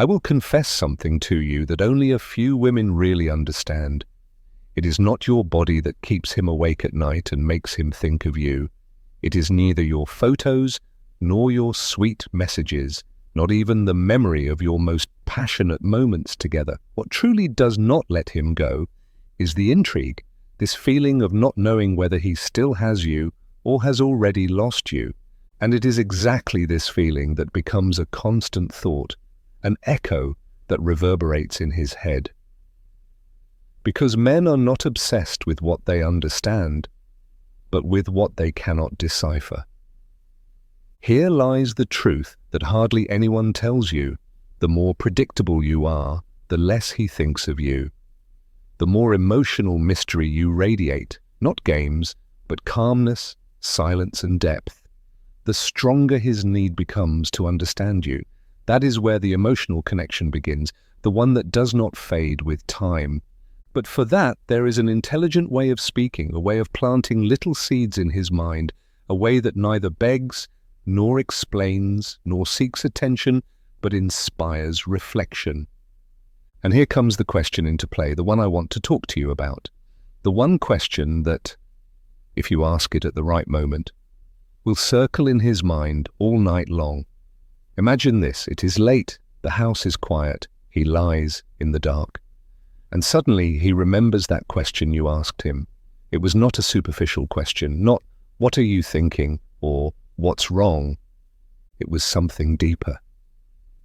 I will confess something to you that only a few women really understand. It is not your body that keeps him awake at night and makes him think of you. It is neither your photos nor your sweet messages, not even the memory of your most passionate moments together. What truly does not let him go is the intrigue, this feeling of not knowing whether he still has you or has already lost you. And it is exactly this feeling that becomes a constant thought, an echo that reverberates in his head. Because men are not obsessed with what they understand, but with what they cannot decipher. Here lies the truth that hardly anyone tells you. The more predictable you are, the less he thinks of you. The more emotional mystery you radiate, not games, but calmness, silence and depth, the stronger his need becomes to understand you. That is where the emotional connection begins, the one that does not fade with time. But for that, there is an intelligent way of speaking, a way of planting little seeds in his mind, a way that neither begs, nor explains, nor seeks attention, but inspires reflection. And here comes the question into play, the one I want to talk to you about. The one question that, if you ask it at the right moment, will circle in his mind all night long. Imagine this, it is late, the house is quiet, he lies in the dark. And suddenly he remembers that question you asked him. It was not a superficial question, not "what are you thinking?" or "what's wrong?" It was something deeper.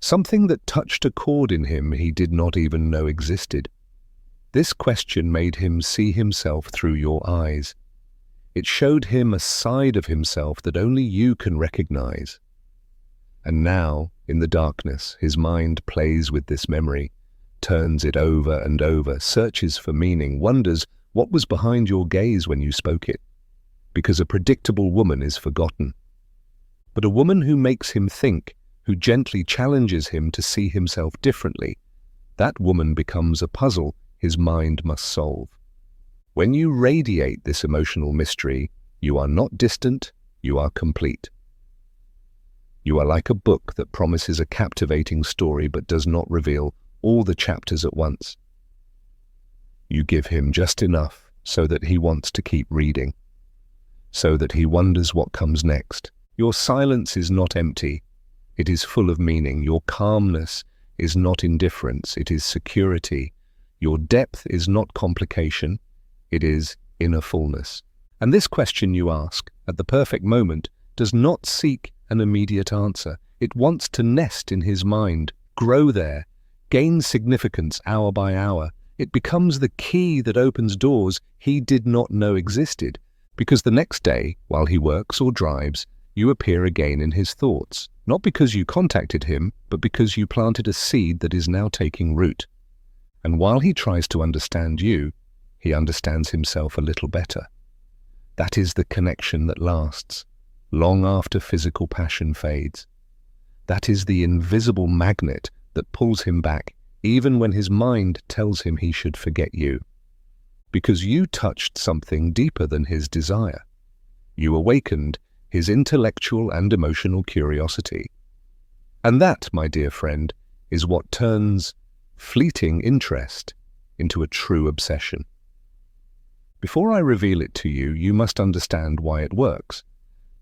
Something that touched a chord in him he did not even know existed. This question made him see himself through your eyes. It showed him a side of himself that only you can recognize. And now, in the darkness, his mind plays with this memory, turns it over and over, searches for meaning, wonders what was behind your gaze when you spoke it. Because a predictable woman is forgotten. But a woman who makes him think, who gently challenges him to see himself differently, that woman becomes a puzzle his mind must solve. When you radiate this emotional mystery, you are not distant, you are complete. You are like a book that promises a captivating story but does not reveal all the chapters at once. You give him just enough so that he wants to keep reading, so that he wonders what comes next. Your silence is not empty, it is full of meaning. Your calmness is not indifference, it is security. Your depth is not complication, it is inner fullness. And this question you ask, at the perfect moment, does not seek an immediate answer. It wants to nest in his mind, grow there, gain significance hour by hour. It becomes the key that opens doors he did not know existed, because the next day, while he works or drives, you appear again in his thoughts, not because you contacted him, but because you planted a seed that is now taking root. And while he tries to understand you, he understands himself a little better. That is the connection that lasts, long after physical passion fades. That is the invisible magnet that pulls him back, even when his mind tells him he should forget you. Because you touched something deeper than his desire. You awakened his intellectual and emotional curiosity. And that, my dear friend, is what turns fleeting interest into a true obsession. Before I reveal it to you, you must understand why it works.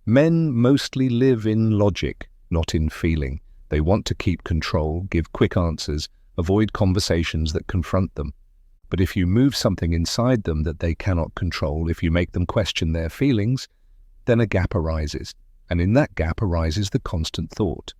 Men mostly live in logic, not in feeling. They want to keep control, give quick answers, avoid conversations that confront them. But if you move something inside them that they cannot control, if you make them question their feelings, then a gap arises, and in that gap arises the constant thought.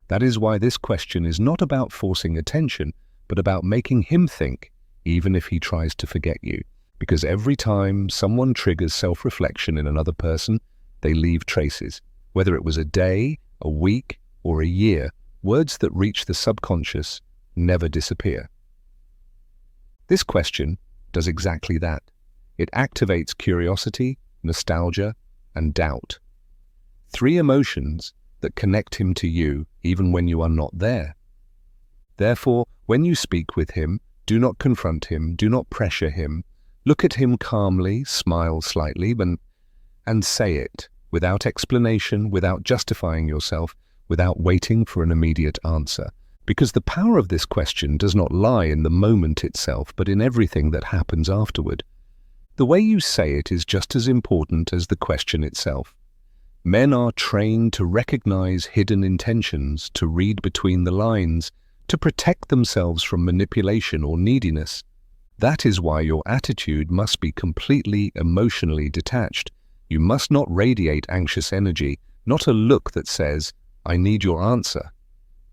That is why this question is not about forcing attention, but about making him think, even if he tries to forget you. Because every time someone triggers self-reflection in another person, they leave traces. Whether it was a day, a week, or a year, words that reach the subconscious never disappear. This question does exactly that. It activates curiosity, nostalgia, and doubt. 3 emotions that connect him to you even when you are not there. Therefore, when you speak with him, do not confront him, do not pressure him. Look at him calmly, smile slightly, and say it, without explanation, without justifying yourself, without waiting for an immediate answer. Because the power of this question does not lie in the moment itself, but in everything that happens afterward. The way you say it is just as important as the question itself. Men are trained to recognize hidden intentions, to read between the lines, to protect themselves from manipulation or neediness. That is why your attitude must be completely emotionally detached. You must not radiate anxious energy, not a look that says, "I need your answer."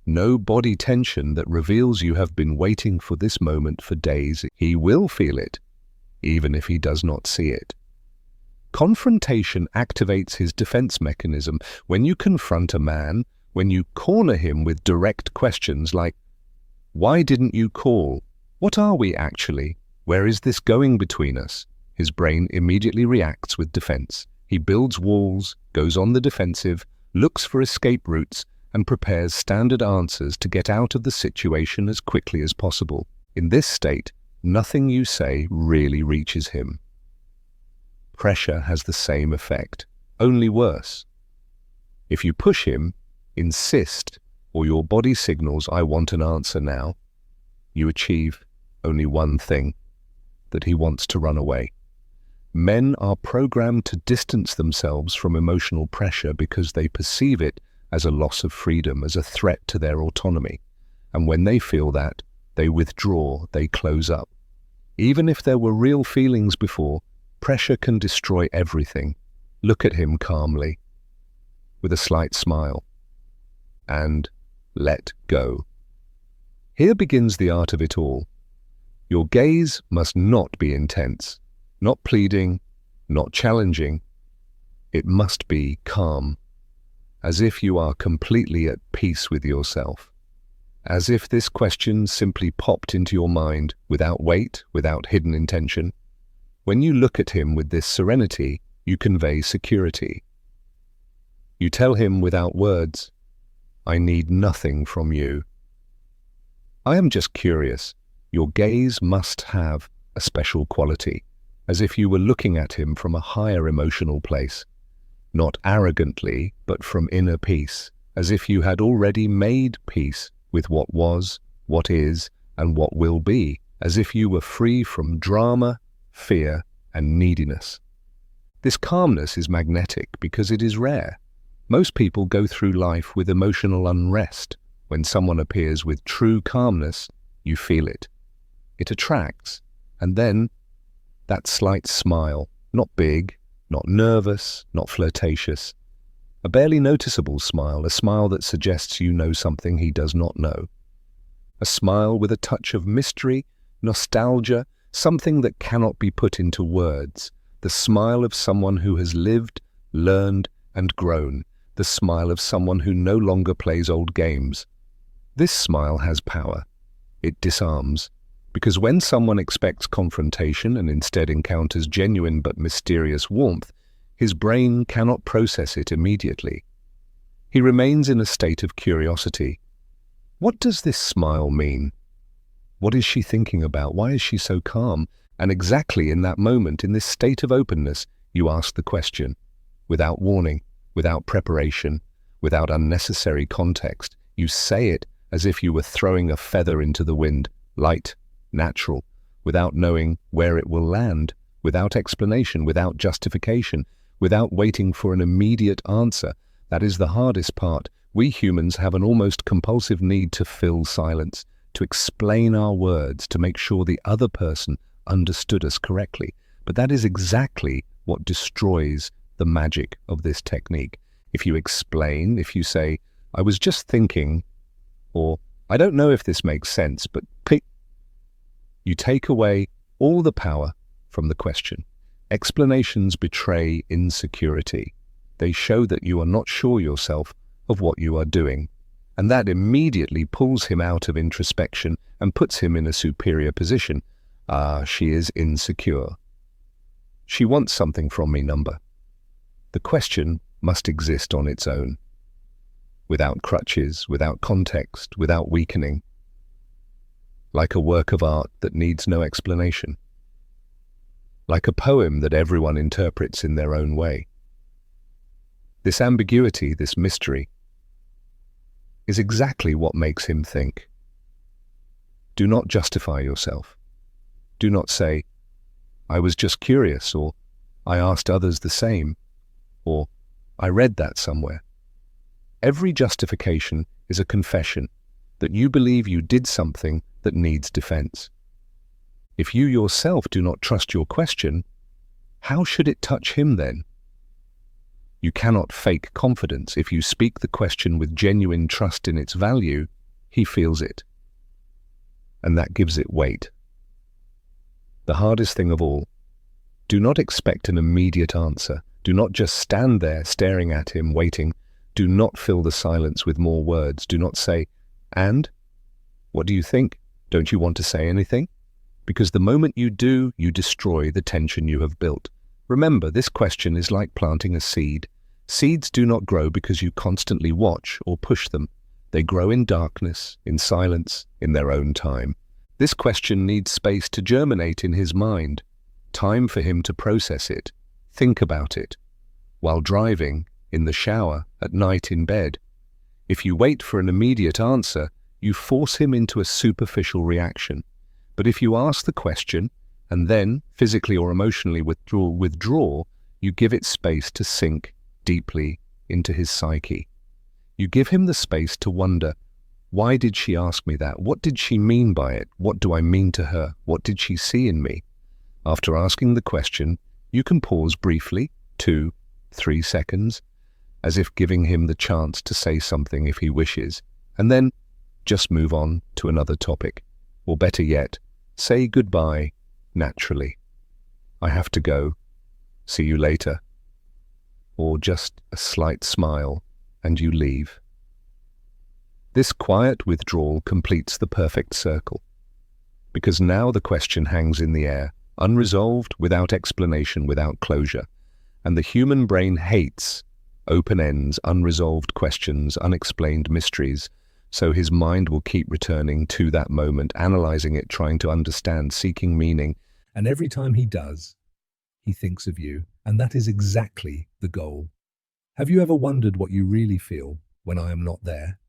No body tension that reveals you have been waiting for this moment for days. He will feel it, even if he does not see it. Confrontation activates his defense mechanism. When you confront a man, when you corner him with direct questions like, "Why didn't you call? What are we actually? Where is this going between us?" His brain immediately reacts with defense. He builds walls, goes on the defensive, looks for escape routes, and prepares standard answers to get out of the situation as quickly as possible. In this state, nothing you say really reaches him. Pressure has the same effect, only worse. If you push him, insist, or your body signals, "I want an answer now," you achieve only one thing, that he wants to run away. Men are programmed to distance themselves from emotional pressure because they perceive it as a loss of freedom, as a threat to their autonomy. And when they feel that, they withdraw, they close up. Even if there were real feelings before, pressure can destroy everything. Look at him calmly, with a slight smile, and let go. Here begins the art of it all. Your gaze must not be intense, not pleading, not challenging. It must be calm, as if you are completely at peace with yourself. As if this question simply popped into your mind without weight, without hidden intention. When you look at him with this serenity, you convey security. You tell him without words, "I need nothing from you. I am just curious." Your gaze must have a special quality, as if you were looking at him from a higher emotional place. Not arrogantly, but from inner peace, as if you had already made peace with what was, what is, and what will be, as if you were free from drama, fear, and neediness. This calmness is magnetic because it is rare. Most people go through life with emotional unrest. When someone appears with true calmness, you feel it. It attracts, and then that slight smile, not big, not nervous, not flirtatious, a barely noticeable smile, a smile that suggests you know something he does not know. A smile with a touch of mystery, nostalgia, something that cannot be put into words. The smile of someone who has lived, learned, and grown. The smile of someone who no longer plays old games. This smile has power. It disarms. Because when someone expects confrontation and instead encounters genuine but mysterious warmth, his brain cannot process it immediately. He remains in a state of curiosity. What does this smile mean? What is she thinking about? Why is she so calm? And exactly in that moment, in this state of openness, you ask the question. Without warning, without preparation, without unnecessary context, you say it as if you were throwing a feather into the wind, light, natural, without knowing where it will land, without explanation, without justification, without waiting for an immediate answer. That is the hardest part. We humans have an almost compulsive need to fill silence, to explain our words, to make sure the other person understood us correctly. But that is exactly what destroys the magic of this technique. If you explain, if you say, "I was just thinking," or "I don't know if this makes sense, but click," you take away all the power from the question. Explanations betray insecurity. They show that you are not sure yourself of what you are doing, and that immediately pulls him out of introspection and puts him in a superior position. She is insecure. She wants something from me, number. The question must exist on its own, without crutches, without context, without weakening. Like a work of art that needs no explanation. Like a poem that everyone interprets in their own way. This ambiguity, this mystery, is exactly what makes him think. Do not justify yourself. Do not say, "I was just curious," or "I asked others the same," or "I read that somewhere." Every justification is a confession that you believe you did something that needs defense. If you yourself do not trust your question, how should it touch him then? You cannot fake confidence. If you speak the question with genuine trust in its value, he feels it. And that gives it weight. The hardest thing of all, do not expect an immediate answer. Do not just stand there staring at him, waiting. Do not fill the silence with more words. Do not say, "And? What do you think? Don't you want to say anything?" Because the moment you do, you destroy the tension you have built. Remember, this question is like planting a seed. Seeds do not grow because you constantly watch or push them. They grow in darkness, in silence, in their own time. This question needs space to germinate in his mind, time for him to process it, think about it, while driving, in the shower, at night in bed. If you wait for an immediate answer, you force him into a superficial reaction. But if you ask the question, and then, physically or emotionally withdraw, you give it space to sink deeply into his psyche. You give him the space to wonder, why did she ask me that? What did she mean by it? What do I mean to her? What did she see in me? After asking the question, you can pause briefly, 2, 3 seconds, as if giving him the chance to say something if he wishes, and then just move on to another topic. Or better yet, say goodbye naturally. "I have to go. See you later." Or just a slight smile, and you leave. This quiet withdrawal completes the perfect circle, because now the question hangs in the air, unresolved, without explanation, without closure. And the human brain hates open ends, unresolved questions, unexplained mysteries, so his mind will keep returning to that moment, analyzing it, trying to understand, seeking meaning. And every time he does, he thinks of you, and that is exactly the goal. Have you ever wondered what you really feel when I am not there?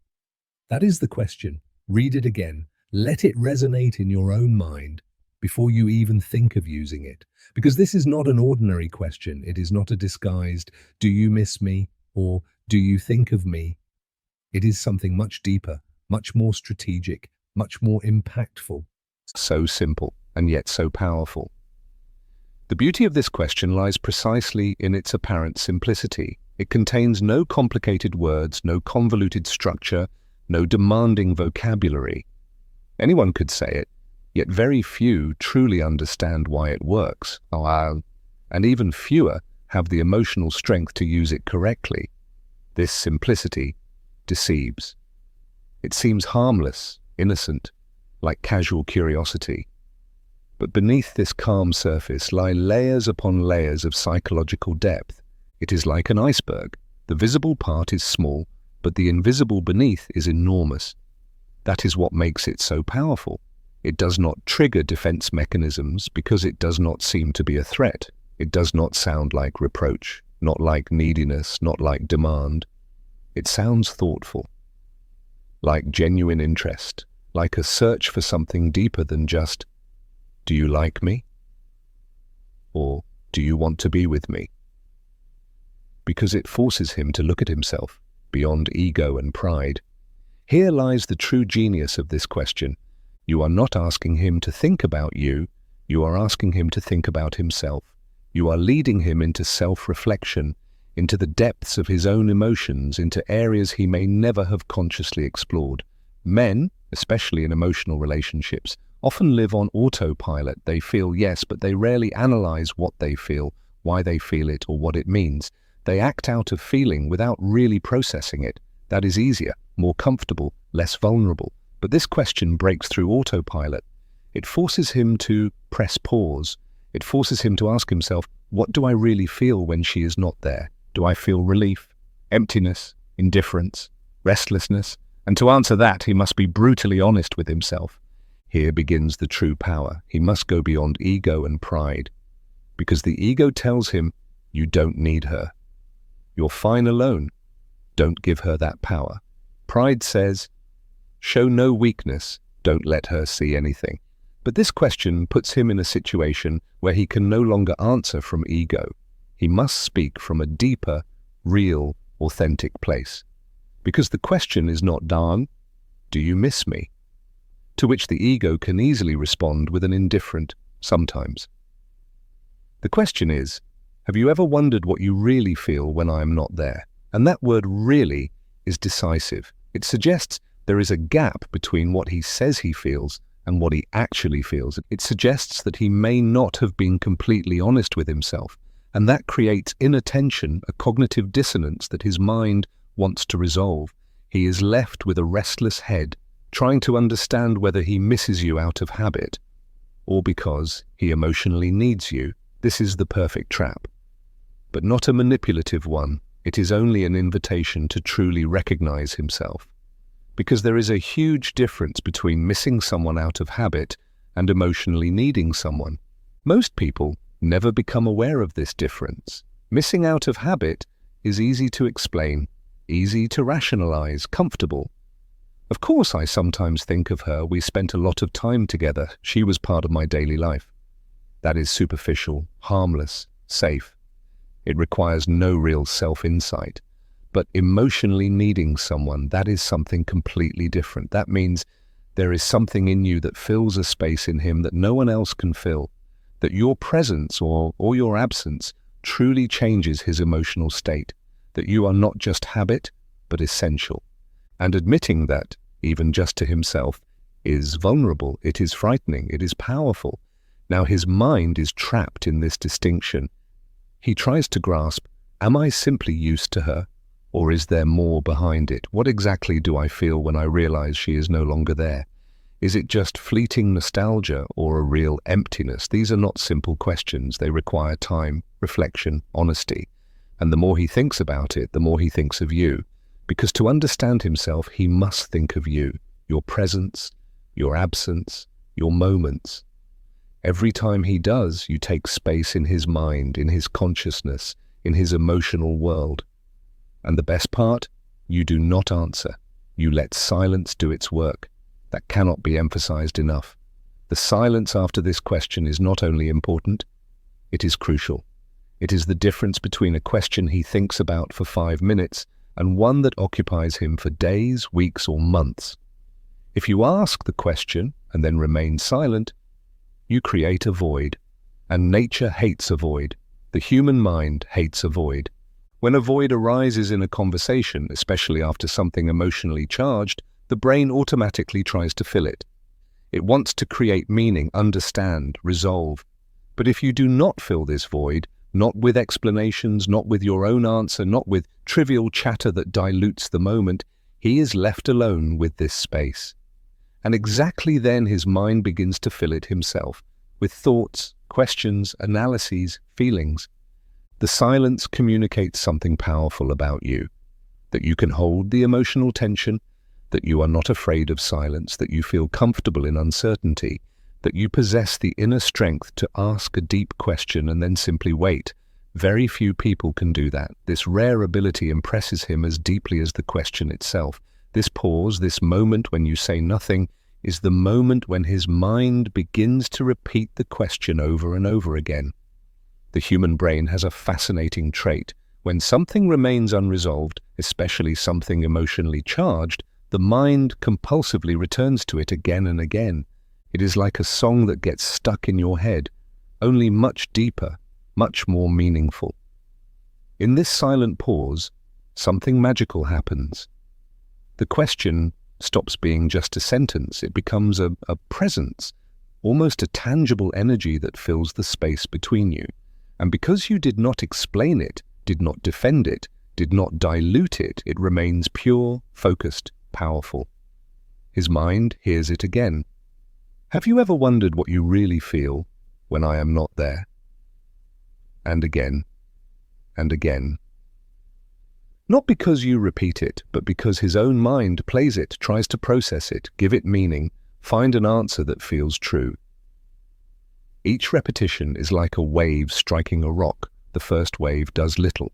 That is the question. Read it again. Let it resonate in your own mind before you even think of using it. Because this is not an ordinary question. It is not a disguised, "Do you miss me?" or "Do you think of me?" It is something much deeper, much more strategic, much more impactful. So simple, and yet so powerful. The beauty of this question lies precisely in its apparent simplicity. It contains no complicated words, no convoluted structure, no demanding vocabulary. Anyone could say it, yet very few truly understand why it works, and even fewer have the emotional strength to use it correctly. This simplicity deceives. It seems harmless, innocent, like casual curiosity. But beneath this calm surface lie layers upon layers of psychological depth. It is like an iceberg. The visible part is small, but the invisible beneath is enormous. That is what makes it so powerful. It does not trigger defense mechanisms because it does not seem to be a threat. It does not sound like reproach, not like neediness, not like demand. It sounds thoughtful, like genuine interest, like a search for something deeper than just, "Do you like me?" or "Do you want to be with me?" Because it forces him to look at himself beyond ego and pride. Here lies the true genius of this question. You are not asking him to think about you, you are asking him to think about himself. You are leading him into self-reflection, into the depths of his own emotions, into areas he may never have consciously explored. Men, especially in emotional relationships, often live on autopilot. They feel yes, but they rarely analyze what they feel, why they feel it, or what it means. They act out of feeling without really processing it. That is easier, more comfortable, less vulnerable. But this question breaks through autopilot. It forces him to press pause. It forces him to ask himself, what do I really feel when she is not there? Do I feel relief, emptiness, indifference, restlessness? And to answer that, he must be brutally honest with himself. Here begins the true power. He must go beyond ego and pride, because the ego tells him, you don't need her. You're fine alone. Don't give her that power. Pride says, show no weakness, don't let her see anything. But this question puts him in a situation where he can no longer answer from ego. He must speak from a deeper, real, authentic place. Because the question is not "Dan, do you miss me?" to which the ego can easily respond with an indifferent "sometimes." The question is, have you ever wondered what you really feel when I am not there? And that word "really" is decisive. It suggests there is a gap between what he says he feels and what he actually feels. It suggests that he may not have been completely honest with himself, and that creates inattention, a cognitive dissonance that his mind wants to resolve. He is left with a restless head, trying to understand whether he misses you out of habit or because he emotionally needs you. This is the perfect trap, but not a manipulative one. It is only an invitation to truly recognize himself. Because there is a huge difference between missing someone out of habit and emotionally needing someone. Most people never become aware of this difference. Missing out of habit is easy to explain, easy to rationalize, comfortable. Of course, I sometimes think of her. We spent a lot of time together. She was part of my daily life. That is superficial, harmless, safe. It requires no real self-insight. But emotionally needing someone, that is something completely different. That means there is something in you that fills a space in him that no one else can fill, that your presence or your absence truly changes his emotional state, that you are not just habit, but essential. And admitting that, even just to himself, is vulnerable, it is frightening, it is powerful. Now his mind is trapped in this distinction. He tries to grasp, am I simply used to her? Or is there more behind it? What exactly do I feel when I realize she is no longer there? Is it just fleeting nostalgia or a real emptiness? These are not simple questions. They require time, reflection, honesty. And the more he thinks about it, the more he thinks of you. Because to understand himself, he must think of you, your presence, your absence, your moments. Every time he does, you take space in his mind, in his consciousness, in his emotional world. And the best part, you do not answer. You let silence do its work. That cannot be emphasized enough. The silence after this question is not only important, it is crucial. It is the difference between a question he thinks about for 5 minutes and one that occupies him for days, weeks, or months. If you ask the question and then remain silent, you create a void. And nature hates a void. The human mind hates a void. When a void arises in a conversation, especially after something emotionally charged, the brain automatically tries to fill it. It wants to create meaning, understand, resolve. But if you do not fill this void, not with explanations, not with your own answer, not with trivial chatter that dilutes the moment, he is left alone with this space. And exactly then his mind begins to fill it himself, with thoughts, questions, analyses, feelings. The silence communicates something powerful about you, that you can hold the emotional tension, that you are not afraid of silence, that you feel comfortable in uncertainty, that you possess the inner strength to ask a deep question and then simply wait. Very few people can do that. This rare ability impresses him as deeply as the question itself. This pause, this moment when you say nothing, is the moment when his mind begins to repeat the question over and over again. The human brain has a fascinating trait. When something remains unresolved, especially something emotionally charged, the mind compulsively returns to it again and again. It is like a song that gets stuck in your head, only much deeper, much more meaningful. In this silent pause, something magical happens. The question stops being just a sentence. It becomes a presence, almost a tangible energy that fills the space between you. And because you did not explain it, did not defend it, did not dilute it, it remains pure, focused, powerful. His mind hears it again. Have you ever wondered what you really feel when I am not there? And again, and again. Not because you repeat it, but because his own mind plays it, tries to process it, give it meaning, find an answer that feels true. Each repetition is like a wave striking a rock. The first wave does little,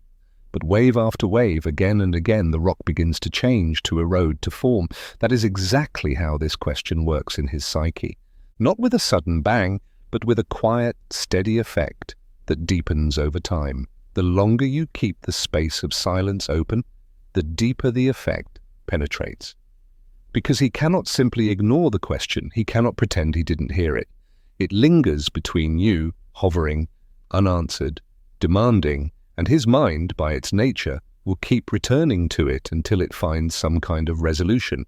But wave after wave, again and again, the rock begins to change, to erode, to form. That is exactly how this question works in his psyche. Not with a sudden bang, but with a quiet, steady effect that deepens over time. The longer you keep the space of silence open, the deeper the effect penetrates. Because he cannot simply ignore the question, he cannot pretend he didn't hear it. It lingers between you, hovering, unanswered, demanding, and his mind, by its nature, will keep returning to it until it finds some kind of resolution.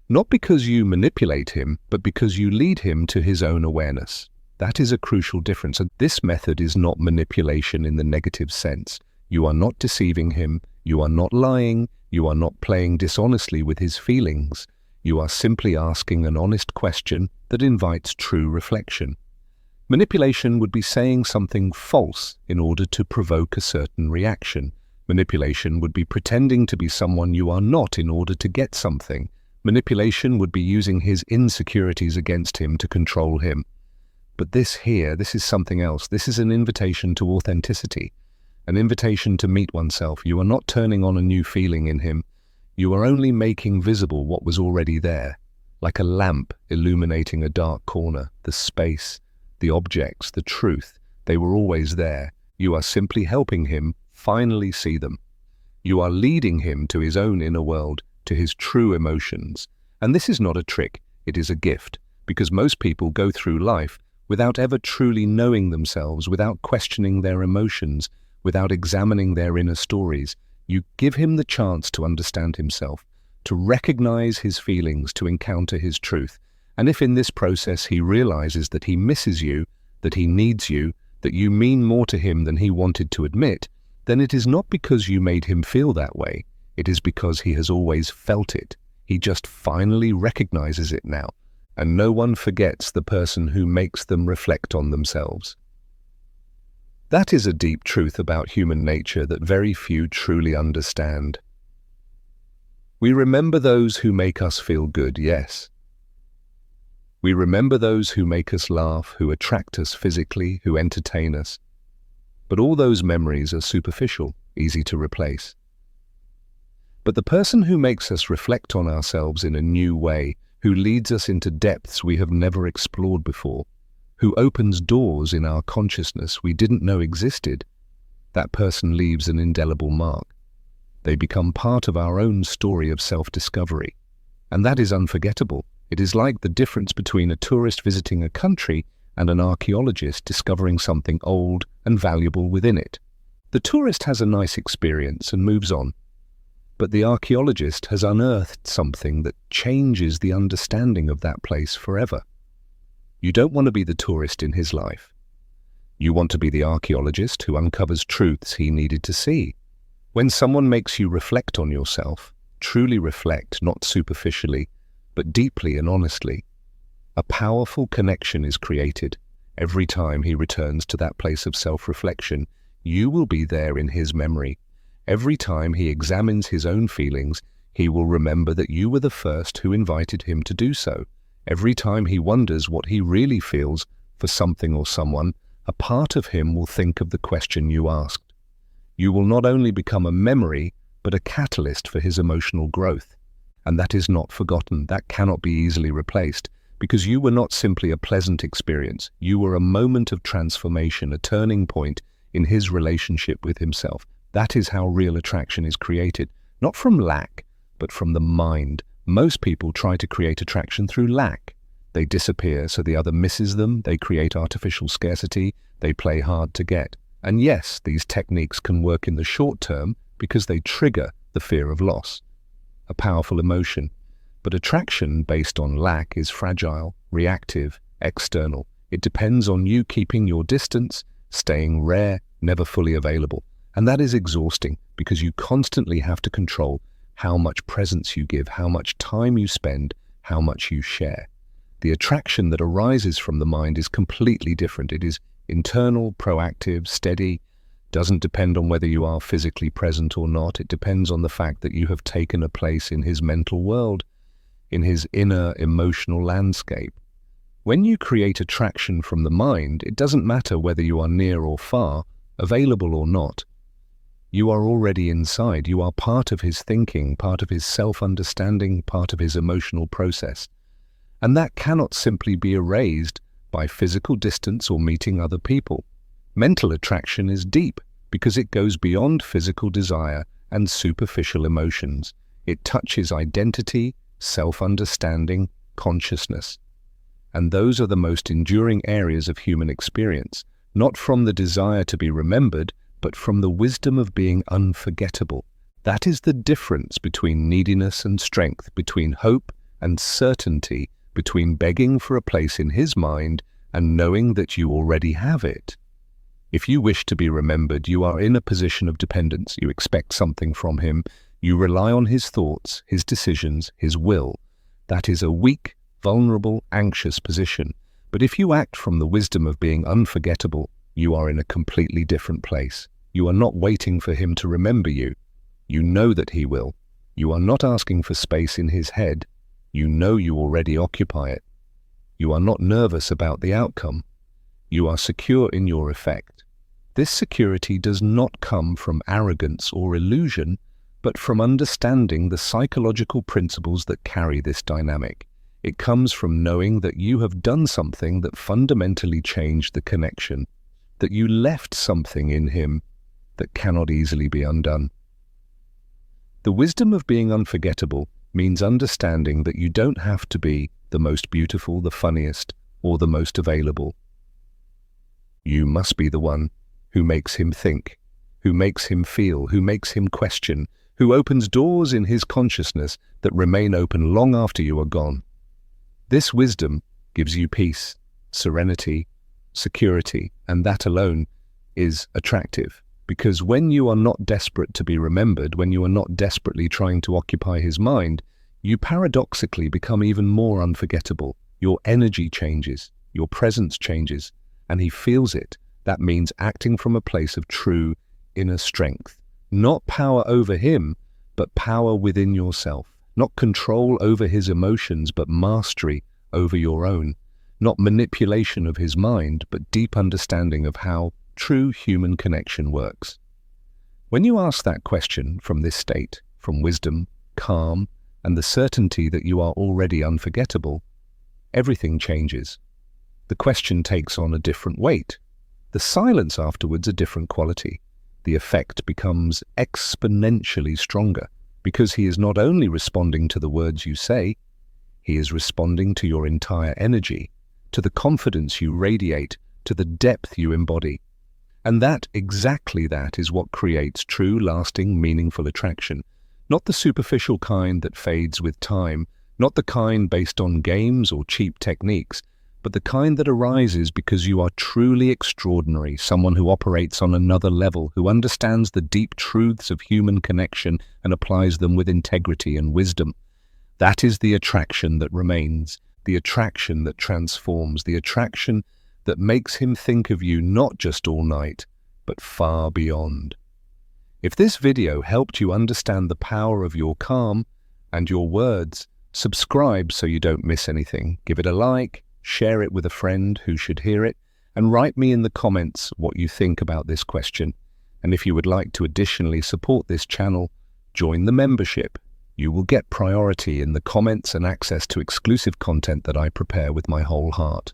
Not because you manipulate him, but because you lead him to his own awareness. That is a crucial difference, and this method is not manipulation in the negative sense. You are not deceiving him, you are not lying, you are not playing dishonestly with his feelings. You are simply asking an honest question that invites true reflection. Manipulation would be saying something false in order to provoke a certain reaction. Manipulation would be pretending to be someone you are not in order to get something. Manipulation would be using his insecurities against him to control him. But this is something else. This is an invitation to authenticity, an invitation to meet oneself. You are not turning on a new feeling in him. You are only making visible what was already there, like a lamp illuminating a dark corner, the space, the objects, the truth. They were always there. You are simply helping him finally see them. You are leading him to his own inner world, to his true emotions. And this is not a trick, it is a gift, because most people go through life without ever truly knowing themselves, without questioning their emotions, without examining their inner stories. You give him the chance to understand himself, to recognize his feelings, to encounter his truth. And if in this process he realizes that he misses you, that he needs you, that you mean more to him than he wanted to admit, then it is not because you made him feel that way. It is because he has always felt it. He just finally recognizes it now. And no one forgets the person who makes them reflect on themselves. That is a deep truth about human nature that very few truly understand. We remember those who make us feel good, yes. We remember those who make us laugh, who attract us physically, who entertain us. But all those memories are superficial, easy to replace. But the person who makes us reflect on ourselves in a new way, who leads us into depths we have never explored before, who opens doors in our consciousness we didn't know existed, that person leaves an indelible mark. They become part of our own story of self-discovery. And that is unforgettable. It is like the difference between a tourist visiting a country and an archaeologist discovering something old and valuable within it. The tourist has a nice experience and moves on, but the archaeologist has unearthed something that changes the understanding of that place forever. You don't want to be the tourist in his life. You want to be the archaeologist who uncovers truths he needed to see. When someone makes you reflect on yourself, truly reflect, not superficially, but deeply and honestly, a powerful connection is created. Every time he returns to that place of self-reflection, you will be there in his memory. Every time he examines his own feelings, he will remember that you were the first who invited him to do so. Every time he wonders what he really feels for something or someone, a part of him will think of the question you asked. You will not only become a memory, but a catalyst for his emotional growth. And that is not forgotten. That cannot be easily replaced, because you were not simply a pleasant experience. You were a moment of transformation, a turning point in his relationship with himself. That is how real attraction is created, not from lack, but from the mind. Most people try to create attraction through lack. They disappear so the other misses them, they create artificial scarcity, they play hard to get. And yes, these techniques can work in the short term because they trigger the fear of loss, a powerful emotion. But attraction based on lack is fragile, reactive, external. It depends on you keeping your distance, staying rare, never fully available. And that is exhausting because you constantly have to control how much presence you give, how much time you spend, how much you share. The attraction that arises from the mind is completely different. It is internal, proactive, steady, doesn't depend on whether you are physically present or not. It depends on the fact that you have taken a place in his mental world, in his inner emotional landscape. When you create attraction from the mind, it doesn't matter whether you are near or far, available or not. You are already inside. You are part of his thinking, part of his self-understanding, part of his emotional process. And that cannot simply be erased by physical distance or meeting other people. Mental attraction is deep because it goes beyond physical desire and superficial emotions. It touches identity, self-understanding, consciousness. And those are the most enduring areas of human experience, not from the desire to be remembered, but from the wisdom of being unforgettable. That is the difference between neediness and strength, between hope and certainty, between begging for a place in his mind and knowing that you already have it. If you wish to be remembered, you are in a position of dependence. You expect something from him. You rely on his thoughts, his decisions, his will. That is a weak, vulnerable, anxious position. But if you act from the wisdom of being unforgettable, you are in a completely different place. You are not waiting for him to remember you. You know that he will. You are not asking for space in his head. You know you already occupy it. You are not nervous about the outcome. You are secure in your effect. This security does not come from arrogance or illusion, but from understanding the psychological principles that carry this dynamic. It comes from knowing that you have done something that fundamentally changed the connection, that you left something in him that cannot easily be undone. The wisdom of being unforgettable means understanding that you don't have to be the most beautiful, the funniest, or the most available. You must be the one who makes him think, who makes him feel, who makes him question, who opens doors in his consciousness that remain open long after you are gone. This wisdom gives you peace, serenity, security, and that alone is attractive. Because when you are not desperate to be remembered, when you are not desperately trying to occupy his mind, you paradoxically become even more unforgettable. Your energy changes, your presence changes, and he feels it. That means acting from a place of true inner strength. Not power over him, but power within yourself. Not control over his emotions, but mastery over your own. Not manipulation of his mind, but deep understanding of how true human connection works. When you ask that question from this state, from wisdom, calm, and the certainty that you are already unforgettable, everything changes. The question takes on a different weight. The silence afterwards a different quality. The effect becomes exponentially stronger because he is not only responding to the words you say, he is responding to your entire energy, to the confidence you radiate, to the depth you embody. And exactly that is what creates true, lasting, meaningful attraction. Not the superficial kind that fades with time, not the kind based on games or cheap techniques, but the kind that arises because you are truly extraordinary, someone who operates on another level, who understands the deep truths of human connection and applies them with integrity and wisdom. That is the attraction that remains, the attraction that transforms, the attraction that makes him think of you not just all night, but far beyond. If this video helped you understand the power of your calm and your words, subscribe so you don't miss anything. Give it a like, share it with a friend who should hear it, and write me in the comments what you think about this question. And if you would like to additionally support this channel, join the membership. You will get priority in the comments and access to exclusive content that I prepare with my whole heart.